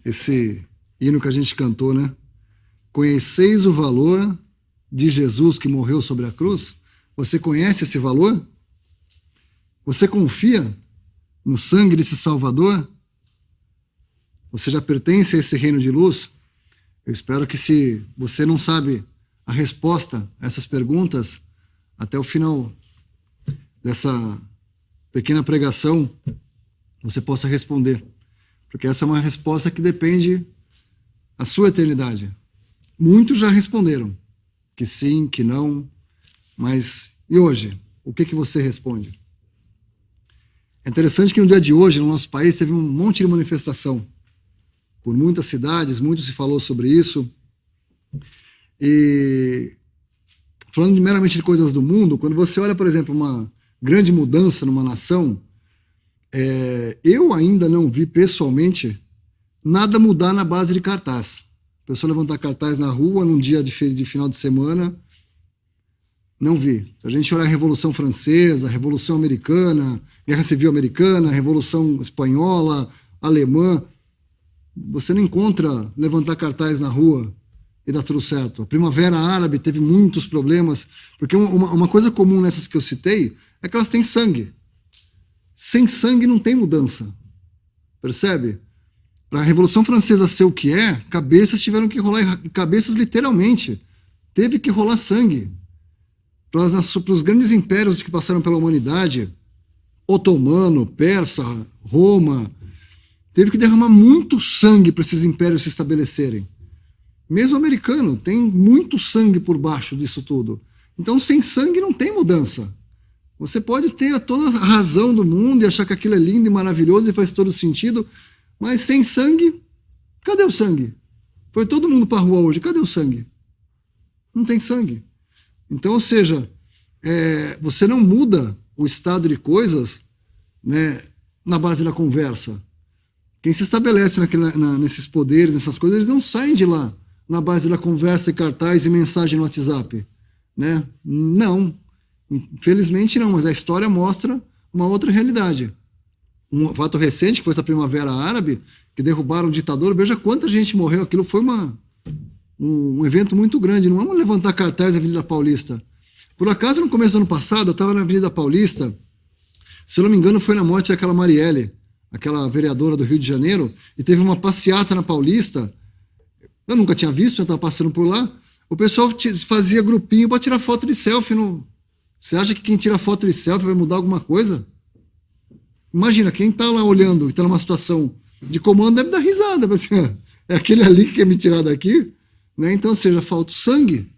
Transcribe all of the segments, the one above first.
esse hino que a gente cantou, né? Conheceis o valor de Jesus que morreu sobre a cruz? Você conhece esse valor? Você confia no sangue desse Salvador? Você já pertence a esse reino de luz? Eu espero que, se você não sabe a resposta a essas perguntas, até o final dessa pequena pregação, você possa responder. Porque essa é uma resposta que depende da sua eternidade. Muitos já responderam que sim, que não, mas e hoje? O que você responde? É interessante que no dia de hoje, no nosso país, teve um monte de manifestação. Por muitas cidades, muito se falou sobre isso. E falando meramente de coisas do mundo, quando você olha, por exemplo, uma grande mudança numa nação, eu ainda não vi pessoalmente nada mudar na base de cartaz. A pessoa levantar cartaz na rua num dia de final de semana, não vi. Se a gente olhar a Revolução Francesa, a Revolução Americana, Guerra Civil Americana, a Revolução Espanhola, Alemã, você não encontra levantar cartaz na rua e dá tudo certo. A Primavera Árabe teve muitos problemas, porque uma coisa comum nessas que eu citei é que elas têm sangue. Sem sangue não tem mudança. Percebe? Para a Revolução Francesa ser o que é, cabeças tiveram que rolar, cabeças literalmente. Teve que rolar sangue. Para os grandes impérios que passaram pela humanidade, otomano, persa, Roma, teve que derramar muito sangue para esses impérios se estabelecerem. Mesmo o americano tem muito sangue por baixo disso tudo. Então, sem sangue não tem mudança. Você pode ter toda a razão do mundo e achar que aquilo é lindo e maravilhoso e faz todo sentido, mas sem sangue, cadê o sangue? Foi todo mundo para a rua hoje, cadê o sangue? Não tem sangue. Então, ou seja, você não muda o estado de coisas, né, na base da conversa. Quem se estabelece nesses poderes, nessas coisas, eles não saem de lá na base da conversa e cartaz e mensagem no WhatsApp. Né? Não. Infelizmente não, mas a história mostra uma outra realidade. Um fato recente, que foi essa Primavera Árabe, que derrubaram o ditador, veja quanta gente morreu. Aquilo foi um evento muito grande. Não vamos levantar cartaz na Avenida Paulista. Por acaso, no começo do ano passado, eu estava na Avenida Paulista, se eu não me engano, foi na morte daquela Marielle, aquela vereadora do Rio de Janeiro, e teve uma passeata na Paulista. Eu nunca tinha visto, eu estava passando por lá. O pessoal fazia grupinho para tirar foto de selfie. Você acha que quem tira foto de selfie vai mudar alguma coisa? Imagina, quem está lá olhando e está numa situação de comando deve dar risada. Mas, é aquele ali que quer me tirar daqui? Né? Então, ou seja, falta o sangue.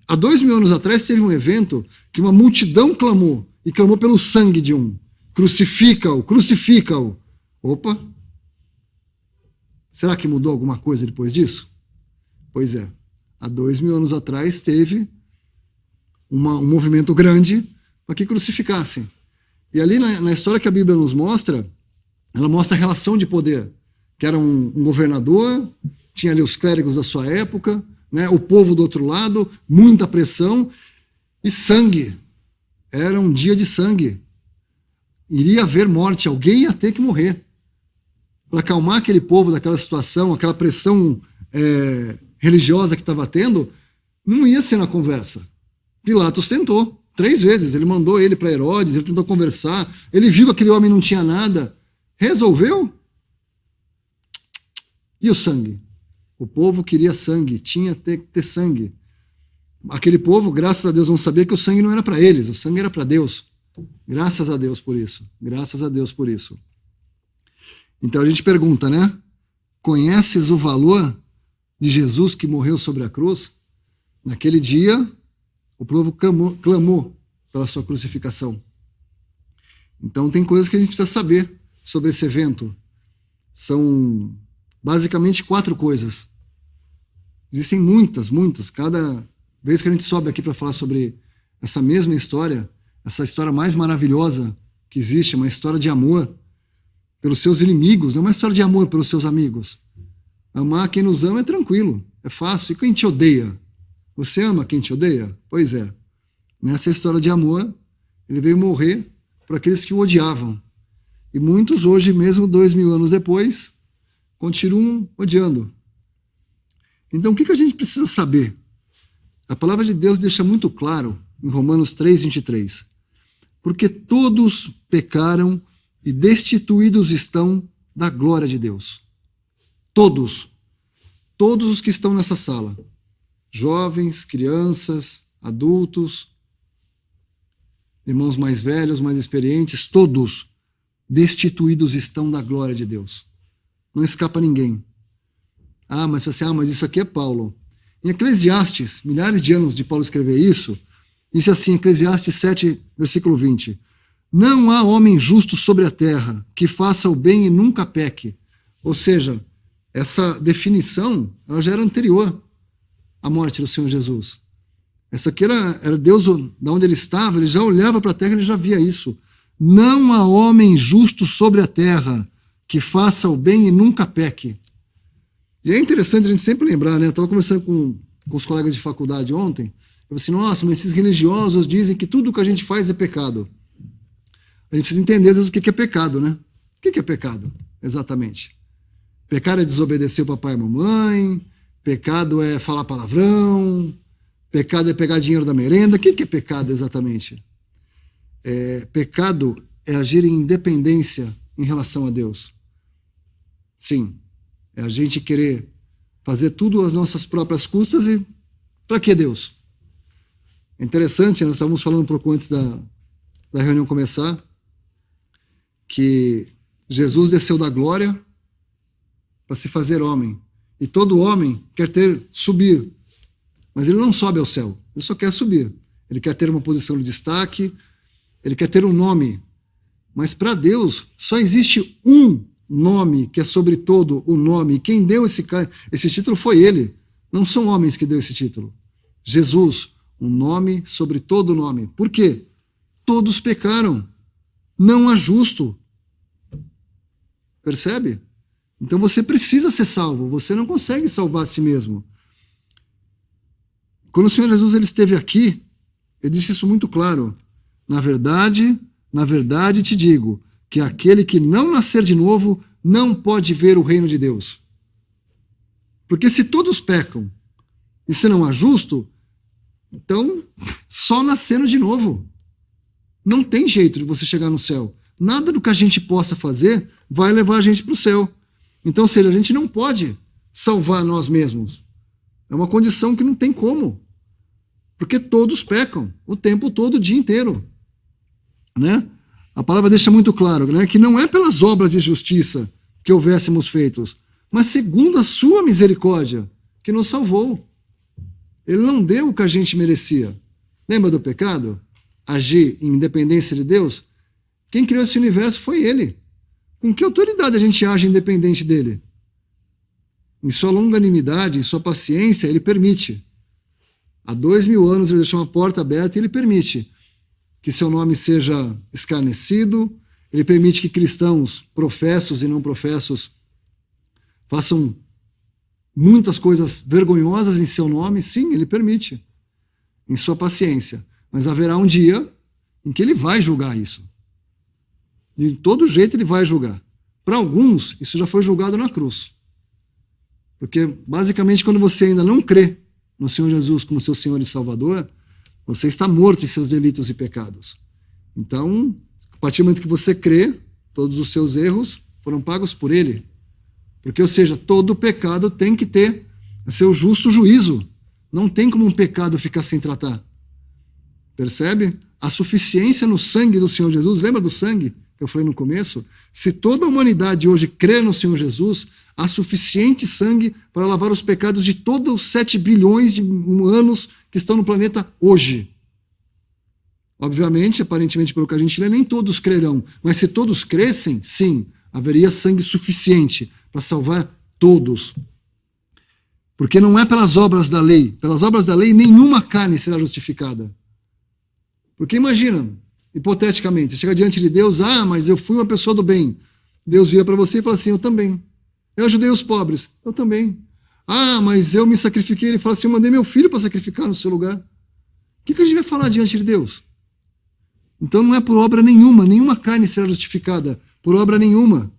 Há 2000 anos atrás teve um evento que uma multidão clamou, e clamou pelo sangue de um. Crucifica-o, crucifica-o. Opa! Será que mudou alguma coisa depois disso? Pois é. Há 2000 anos atrás teve um movimento grande para que crucificassem. E ali na história que a Bíblia nos mostra, ela mostra a relação de poder, que era um governador, tinha ali os clérigos da sua época, né, o povo do outro lado, muita pressão e sangue. Era um dia de sangue. Iria haver morte, alguém ia ter que morrer. Para acalmar aquele povo daquela situação, aquela pressão religiosa que estava tendo, não ia ser na conversa. Pilatos tentou 3 vezes, ele mandou ele para Herodes, ele tentou conversar, ele viu que aquele homem não tinha nada, resolveu? E o sangue? O povo queria sangue, tinha que ter sangue. Aquele povo, graças a Deus, não sabia que o sangue não era para eles, o sangue era para Deus. Graças a Deus por isso. Graças a Deus por isso. Então a gente pergunta, né? Conheces o valor de Jesus que morreu sobre a cruz? Naquele dia, o povo clamou pela sua crucificação. Então tem coisas que a gente precisa saber sobre esse evento. São basicamente 4 coisas. Existem muitas. Cada vez que a gente sobe aqui para falar sobre essa mesma história, essa história mais maravilhosa que existe, uma história de amor pelos seus inimigos, não é uma história de amor pelos seus amigos. Amar quem nos ama é tranquilo, é fácil. E quem te odeia? Você ama quem te odeia? Pois é. Nessa história de amor, ele veio morrer por aqueles que o odiavam. E muitos hoje, mesmo 2000 anos depois, continuam odiando. Então, o que a gente precisa saber? A palavra de Deus deixa muito claro em Romanos 3:23. Porque todos pecaram e destituídos estão da glória de Deus. Todos. Todos os que estão nessa sala. Jovens, crianças, adultos, irmãos mais velhos, mais experientes, todos destituídos estão da glória de Deus. Não escapa ninguém. Mas isso aqui é Paulo. Em Eclesiastes, milhares de anos de Paulo escrever isso, disse assim, Eclesiastes 7, versículo 20. Não há homem justo sobre a terra que faça o bem e nunca peque. Ou seja, essa definição ela já era anterior à morte do Senhor Jesus. Essa aqui era Deus, da onde ele estava, ele já olhava para a terra e ele já via isso. Não há homem justo sobre a terra que faça o bem e nunca peque. E é interessante a gente sempre lembrar, né? Eu estava conversando com os colegas de faculdade ontem, eu falei assim, nossa, mas esses religiosos dizem que tudo que a gente faz é pecado. A gente precisa entender, às vezes, o que é pecado, né? O que é pecado, exatamente? Pecado é desobedecer o papai e a mamãe, pecado é falar palavrão, pecado é pegar dinheiro da merenda. O que é pecado, exatamente? Pecado é agir em independência em relação a Deus. Sim, é a gente querer fazer tudo às nossas próprias custas e para que Deus? É interessante, nós estávamos falando um pouco antes da reunião começar, que Jesus desceu da glória para se fazer homem. E todo homem quer subir, mas ele não sobe ao céu, ele só quer subir. Ele quer ter uma posição de destaque, ele quer ter um nome. Mas para Deus só existe um nome que é sobre todo o nome. E quem deu esse título foi ele. Não são homens que deu esse título. Jesus, um nome sobre todo nome. Por quê? Todos pecaram. Não há justo. Percebe? Então você precisa ser salvo. Você não consegue salvar a si mesmo. Quando o Senhor Jesus ele esteve aqui, ele disse isso muito claro. Na verdade te digo que aquele que não nascer de novo não pode ver o reino de Deus. Porque se todos pecam e se não há justo, então só nascendo de novo. Não tem jeito de você chegar no céu. Nada do que a gente possa fazer vai levar a gente para o céu. Então, ou seja, a gente não pode salvar nós mesmos. É uma condição que não tem como. Porque todos pecam o tempo todo, o dia inteiro. Né? A palavra deixa muito claro, né, que não é pelas obras de justiça que houvéssemos feitos, mas segundo a sua misericórdia, que nos salvou. Ele não deu o que a gente merecia. Lembra do pecado? Agir em independência de Deus? Quem criou esse universo foi ele. Com que autoridade a gente age independente dele? Em sua longanimidade, em sua paciência, ele permite. Há 2000 anos ele deixou uma porta aberta e ele permite que seu nome seja escarnecido, ele permite que cristãos professos e não professos façam muitas coisas vergonhosas em seu nome. Sim, ele permite, em sua paciência. Mas haverá um dia em que ele vai julgar isso. De todo jeito ele vai julgar. Para alguns, isso já foi julgado na cruz. Porque, basicamente, quando você ainda não crê no Senhor Jesus como seu Senhor e Salvador, você está morto em seus delitos e pecados. Então, a partir do momento que você crê, todos os seus erros foram pagos por ele. Porque, ou seja, todo pecado tem que ter seu justo juízo. Não tem como um pecado ficar sem tratar. Percebe? A suficiência no sangue do Senhor Jesus, lembra do sangue que eu falei no começo? Se toda a humanidade hoje crer no Senhor Jesus, há suficiente sangue para lavar os pecados de todos os 7 bilhões de anos que estão no planeta hoje. Obviamente, aparentemente, pelo que a gente lê, nem todos crerão. Mas se todos crescem, sim, haveria sangue suficiente para salvar todos. Porque não é pelas obras da lei. Pelas obras da lei, nenhuma carne será justificada. Porque imagina, hipoteticamente, você chega diante de Deus, mas eu fui uma pessoa do bem. Deus vira para você e fala assim, eu também. Eu ajudei os pobres, eu também. Mas eu me sacrifiquei. Ele fala assim, eu mandei meu filho para sacrificar no seu lugar. O que a gente vai falar diante de Deus? Então não é por obra nenhuma carne será justificada, por obra nenhuma.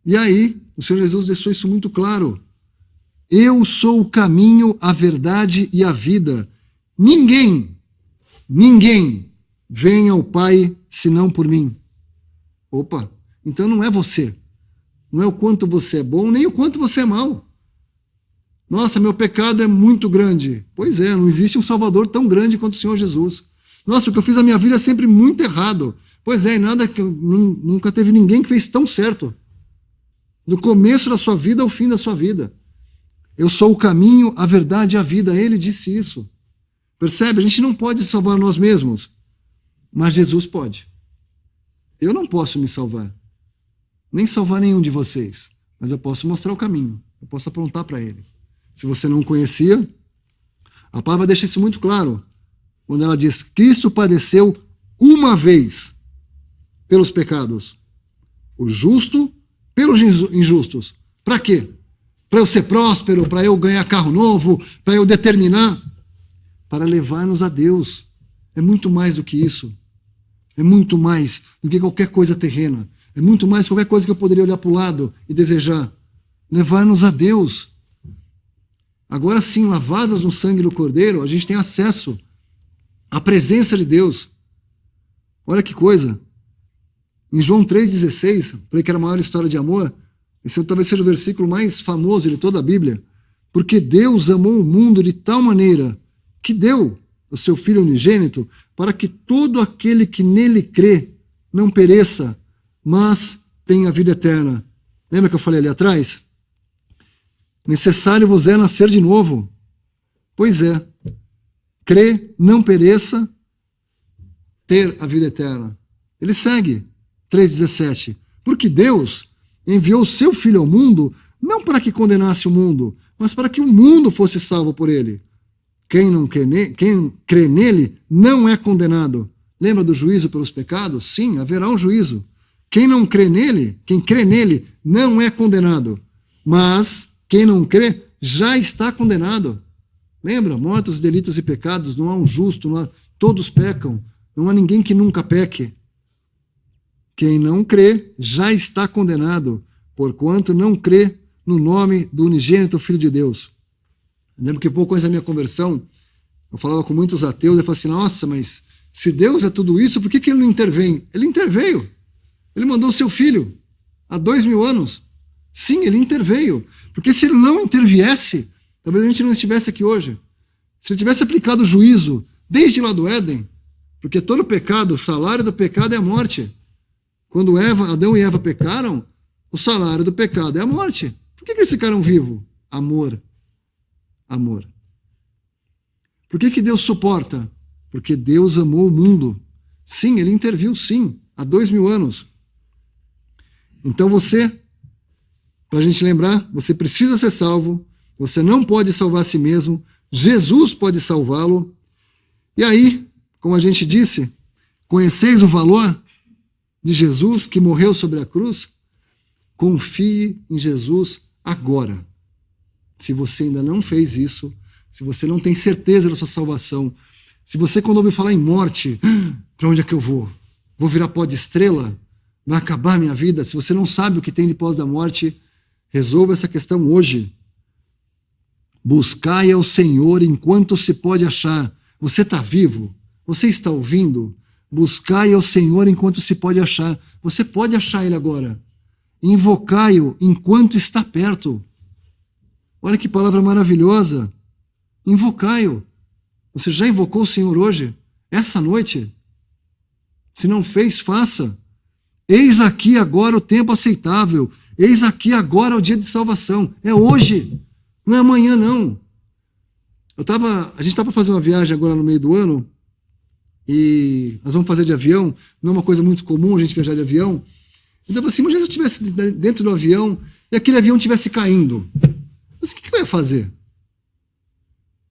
E aí, o Senhor Jesus deixou isso muito claro. Eu sou o caminho, a verdade e a vida. Ninguém vem ao Pai senão por mim. Opa, então não é você. Não é o quanto você é bom, nem o quanto você é mau. Nossa, meu pecado é muito grande. Pois é, não existe um Salvador tão grande quanto o Senhor Jesus. Nossa, o que eu fiz na minha vida é sempre muito errado. Pois é, e nada que nunca teve ninguém que fez tão certo. Do começo da sua vida ao fim da sua vida. Eu sou o caminho, a verdade e a vida. Ele disse isso. Percebe? A gente não pode salvar nós mesmos, mas Jesus pode. Eu não posso me salvar, nem salvar nenhum de vocês, mas eu posso mostrar o caminho, eu posso apontar para ele. Se você não conhecia, a palavra deixa isso muito claro, quando ela diz: Cristo padeceu uma vez pelos pecados, o justo pelos injustos. Para quê? Para eu ser próspero, para eu ganhar carro novo, para eu determinar, para levar-nos a Deus. É muito mais do que isso. É muito mais do que qualquer coisa terrena. É muito mais do que qualquer coisa que eu poderia olhar para o lado e desejar. Levar-nos a Deus. Agora sim, lavados no sangue do Cordeiro, a gente tem acesso à presença de Deus. Olha que coisa. Em João 3,16, falei que era a maior história de amor. Esse talvez seja o versículo mais famoso de toda a Bíblia. Porque Deus amou o mundo de tal maneira que deu o seu Filho unigênito para que todo aquele que nele crê não pereça, mas tenha vida eterna. Lembra que eu falei ali atrás? Necessário vos é nascer de novo. Pois é. Crê, não pereça, ter a vida eterna. Ele segue, 3,17. Porque Deus enviou o seu Filho ao mundo, não para que condenasse o mundo, mas para que o mundo fosse salvo por ele. Quem crê nele não é condenado. Lembra do juízo pelos pecados? Sim, haverá um juízo. Quem não crê nele, quem crê nele, não é condenado. Mas quem não crê já está condenado. Lembra? Mortos, delitos e pecados, não há um justo, todos pecam. Não há ninguém que nunca peque. Quem não crê já está condenado, porquanto não crê no nome do unigênito Filho de Deus. Eu lembro que pouco antes da minha conversão, eu falava com muitos ateus, eu falava assim: nossa, mas se Deus é tudo isso, por que ele não intervém? Ele interveio. Ele mandou o seu Filho há 2000 anos. Sim, ele interveio. Porque se ele não interviesse, talvez a gente não estivesse aqui hoje. Se ele tivesse aplicado o juízo desde lá do Éden, porque todo pecado, o salário do pecado é a morte. Quando Adão e Eva pecaram, o salário do pecado é a morte. Por que eles ficaram vivos? Amor. Amor. Por que Deus suporta? Porque Deus amou o mundo. Sim, ele interviu, sim, há 2000 anos. Então você, para a gente lembrar, você precisa ser salvo, você não pode salvar a si mesmo, Jesus pode salvá-lo. E aí, como a gente disse, conheceis o valor de Jesus que morreu sobre a cruz? Confie em Jesus agora. Se você ainda não fez isso, se você não tem certeza da sua salvação, se você, quando ouve falar em morte, para onde é que eu vou? Vou virar pó de estrela? Vai acabar a minha vida? Se você não sabe o que tem depois da morte, resolva essa questão hoje. Buscai ao Senhor enquanto se pode achar. Você está vivo? Você está ouvindo? Buscai ao Senhor enquanto se pode achar. Você pode achar Ele agora. Invocai-o enquanto está perto. Olha que palavra maravilhosa. Invocai-o. Você já invocou o Senhor hoje? Essa noite? Se não fez, faça. Eis aqui agora o tempo aceitável. Eis aqui agora o dia de salvação. É hoje. Não é amanhã, não. A gente está para fazer uma viagem agora no meio do ano e nós vamos fazer de avião. Não é uma coisa muito comum a gente viajar de avião. Então, assim, imagina se eu estivesse dentro do avião e aquele avião estivesse caindo. Mas o que eu ia fazer?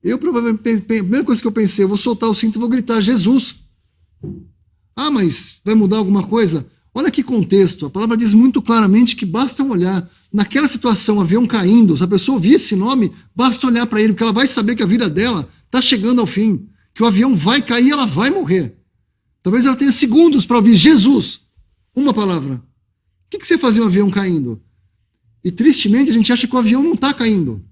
Eu provavelmente, a primeira coisa que eu pensei, eu vou soltar o cinto e vou gritar: Jesus. Ah, mas vai mudar alguma coisa? Olha que contexto. A palavra diz muito claramente que basta olhar. Naquela situação, o avião caindo, se a pessoa ouvir esse nome, basta olhar para ele, porque ela vai saber que a vida dela está chegando ao fim, que o avião vai cair e ela vai morrer. Talvez ela tenha segundos para ouvir Jesus. Uma palavra. O que você fazia um avião caindo? E tristemente a gente acha que o avião não está caindo.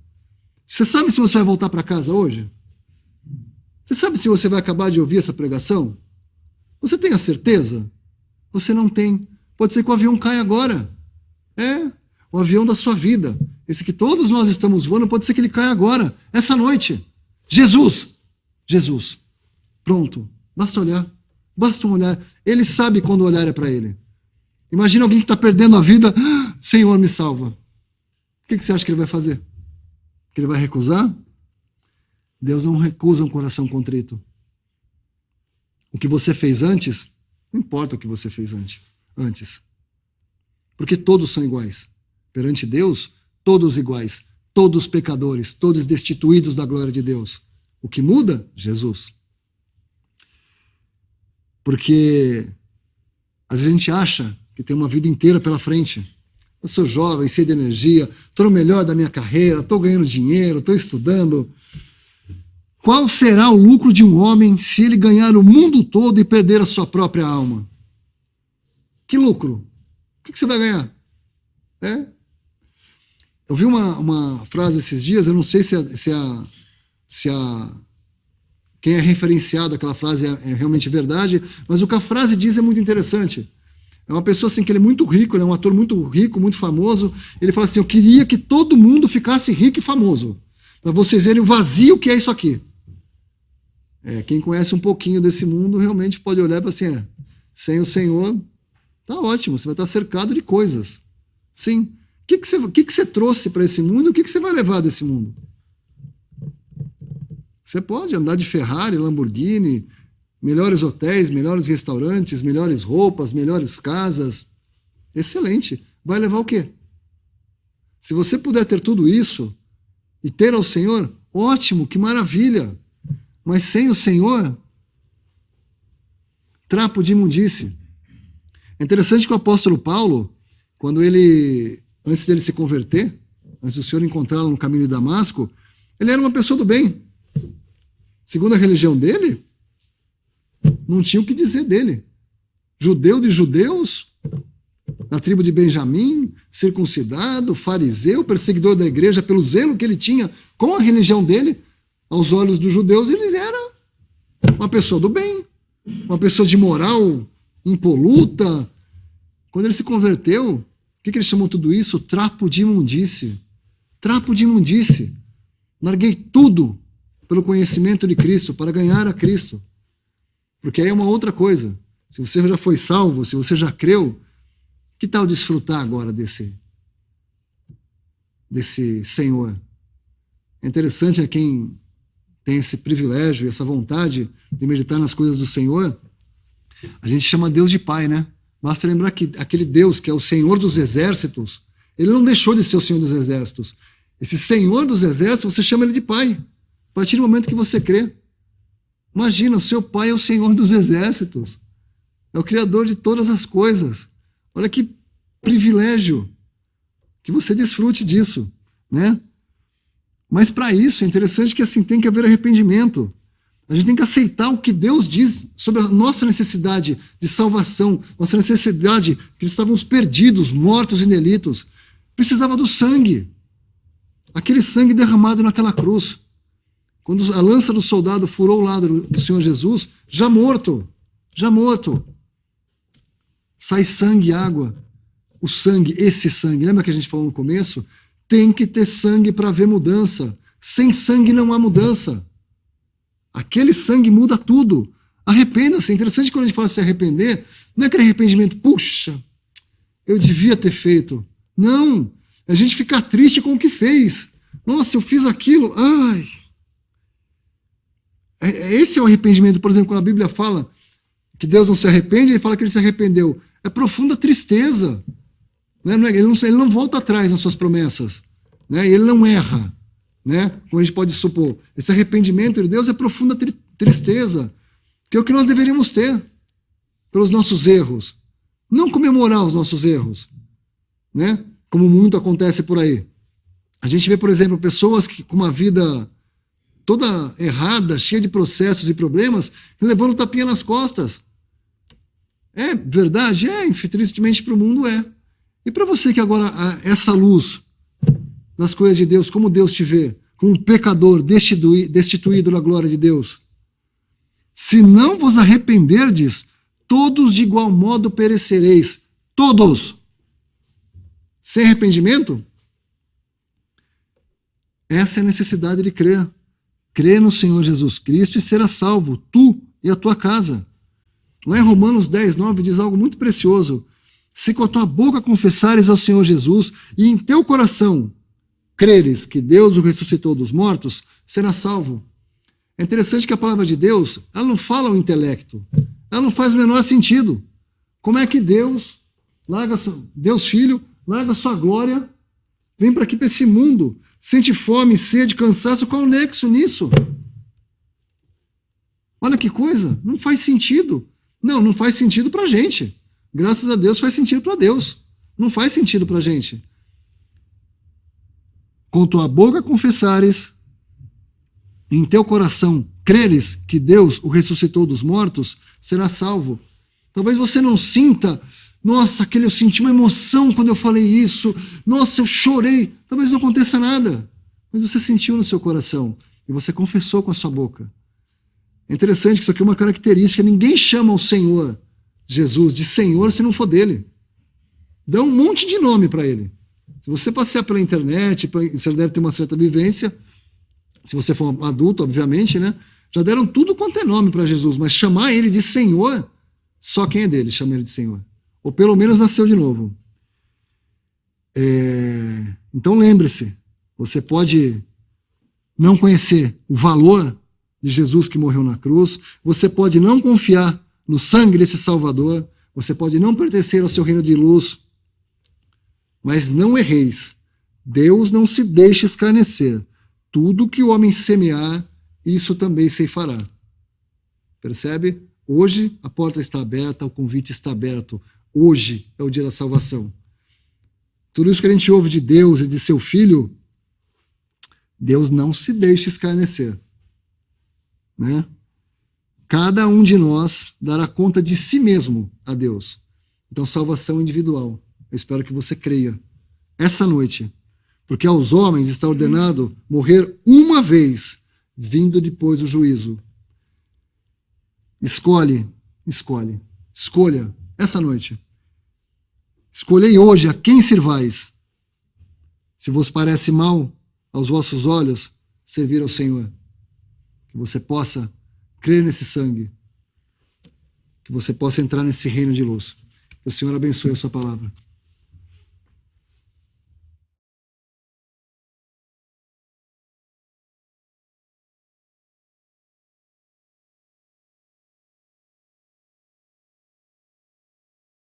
Você sabe se você vai voltar para casa hoje? Você sabe se você vai acabar de ouvir essa pregação? Você tem a certeza? Você não tem. Pode ser que o avião caia agora. O avião da sua vida. Esse que todos nós estamos voando, pode ser que ele caia agora, essa noite. Jesus. Pronto. Basta olhar. Basta um olhar. Ele sabe quando o olhar é para ele. Imagina alguém que está perdendo a vida. Senhor, me salva. O que você acha que ele vai fazer? Que ele vai recusar? Deus não recusa um coração contrito. O que você fez antes, não importa o que você fez antes. Porque todos são iguais. Perante Deus, todos iguais. Todos pecadores, todos destituídos da glória de Deus. O que muda? Jesus. Porque às vezes a gente acha que tem uma vida inteira pela frente. Eu sou jovem, cheio de energia, estou no melhor da minha carreira, estou ganhando dinheiro, estou estudando. Qual será o lucro de um homem se ele ganhar o mundo todo e perder a sua própria alma? Que lucro? O que você vai ganhar? Eu vi uma frase esses dias, eu não sei quem é referenciado aquela frase é realmente verdade, mas o que a frase diz é muito interessante. É uma pessoa assim que ele é muito rico, ele é um ator muito rico, muito famoso. Ele fala assim: eu queria que todo mundo ficasse rico e famoso, para vocês verem o vazio que é isso aqui. Quem conhece um pouquinho desse mundo realmente pode olhar e falar assim: sem o Senhor, tá ótimo, você vai estar cercado de coisas. Sim. O que você trouxe para esse mundo e o que você vai levar desse mundo? Você pode andar de Ferrari, Lamborghini, melhores hotéis, melhores restaurantes, melhores roupas, melhores casas. Excelente. Vai levar o quê? Se você puder ter tudo isso e ter ao Senhor, ótimo, que maravilha. Mas sem o Senhor, trapo de imundície. É interessante que o apóstolo Paulo, antes dele se converter, antes do Senhor encontrá-lo no caminho de Damasco, ele era uma pessoa do bem. Segundo a religião dele, não tinha o que dizer dele. Judeu de judeus, da tribo de Benjamim, circuncidado, fariseu, perseguidor da igreja, pelo zelo que ele tinha com a religião dele, aos olhos dos judeus, ele era uma pessoa do bem, uma pessoa de moral impoluta. Quando ele se converteu, o que ele chamou tudo isso? Trapo de imundície. Trapo de imundície. Larguei tudo pelo conhecimento de Cristo, para ganhar a Cristo. Porque aí é uma outra coisa. Se você já foi salvo, se você já creu, que tal desfrutar agora desse Senhor? É interessante quem tem esse privilégio e essa vontade de meditar nas coisas do Senhor, a gente chama Deus de Pai, né? Basta lembrar que aquele Deus que é o Senhor dos exércitos, ele não deixou de ser o Senhor dos exércitos. Esse Senhor dos exércitos, você chama ele de Pai, a partir do momento que você crê. Imagina, o seu Pai é o Senhor dos exércitos, é o Criador de todas as coisas. Olha que privilégio, que você desfrute disso, né? Mas para isso é interessante que assim tem que haver arrependimento. A gente tem que aceitar o que Deus diz sobre a nossa necessidade de salvação, nossa necessidade que estávamos perdidos, mortos em delitos. Precisava do sangue. Aquele sangue derramado naquela cruz. Quando a lança do soldado furou o lado do Senhor Jesus, já morto, sai sangue e água. O sangue, esse sangue, lembra que a gente falou no começo? Tem que ter sangue para haver mudança. Sem sangue não há mudança. Aquele sangue muda tudo. Arrependa-se. É interessante que quando a gente fala se arrepender, não é aquele arrependimento, puxa, eu devia ter feito. Não. A gente fica triste com o que fez. Nossa, eu fiz aquilo. Ai. Esse é o arrependimento. Por exemplo, quando a Bíblia fala que Deus não se arrepende, ele fala que ele se arrependeu. É profunda tristeza. Ele não volta atrás nas suas promessas, né? Ele não erra, né? Como a gente pode supor. Esse arrependimento de Deus é profunda tristeza, que é o que nós deveríamos ter pelos nossos erros. Não comemorar os nossos erros, né? Como muito acontece por aí. A gente vê, por exemplo, pessoas com uma vida toda errada, cheia de processos e problemas, levando tapinha nas costas. É verdade? Tristemente para o mundo é. E para você que agora essa luz das coisas de Deus, como Deus te vê, como um pecador destituído da glória de Deus, se não vos arrependerdes, todos de igual modo perecereis. Todos. Sem arrependimento? Essa é a necessidade de crer. Crer no Senhor Jesus Cristo e será salvo, tu e a tua casa. Lá em Romanos 10, 9 diz algo muito precioso. Se com a tua boca confessares ao Senhor Jesus e em teu coração creres que Deus o ressuscitou dos mortos, será salvo. É interessante que a palavra de Deus, ela não fala o intelecto. Ela não faz o menor sentido. Como é que Deus Filho, larga sua glória, vem para aqui, para esse mundo, sente fome, sede, cansaço? Qual é o nexo nisso? Olha que coisa, não faz sentido. Não faz sentido para a gente. Graças a Deus faz sentido para Deus. Não faz sentido para a gente. Com tua boca confessares, em teu coração creres que Deus o ressuscitou dos mortos, será salvo. Talvez você não sinta, nossa, eu senti uma emoção quando eu falei isso, nossa, eu chorei. Talvez não aconteça nada, mas você sentiu no seu coração e você confessou com a sua boca. É interessante que isso aqui é uma característica, ninguém chama o Senhor Jesus de Senhor se não for dele. Dá um monte de nome para ele. Se você passear pela internet, você deve ter uma certa vivência, se você for um adulto, obviamente, né? Já deram tudo quanto é nome para Jesus, mas chamar ele de Senhor, só quem é dele chama ele de Senhor. Ou pelo menos nasceu de novo. Então lembre-se, você pode não conhecer o valor de Jesus que morreu na cruz, você pode não confiar no sangue desse Salvador, você pode não pertencer ao seu reino de luz, mas não erreis. Deus não se deixa escarnecer. Tudo que o homem semear, isso também ceifará. Percebe? Hoje a porta está aberta, o convite está aberto. Hoje é o dia da salvação. Tudo isso que a gente ouve de Deus e de seu Filho, Deus não se deixa escarnecer. Né? Cada um de nós dará conta de si mesmo a Deus. Então, salvação individual. Eu espero que você creia essa noite. Porque aos homens está ordenado morrer uma vez, vindo depois o juízo. Escolha essa noite. Escolhei hoje a quem sirvais. Se vos parece mal aos vossos olhos, servir ao Senhor. Que você possa crer nesse sangue. Que você possa entrar nesse reino de luz. Que o Senhor abençoe a sua palavra.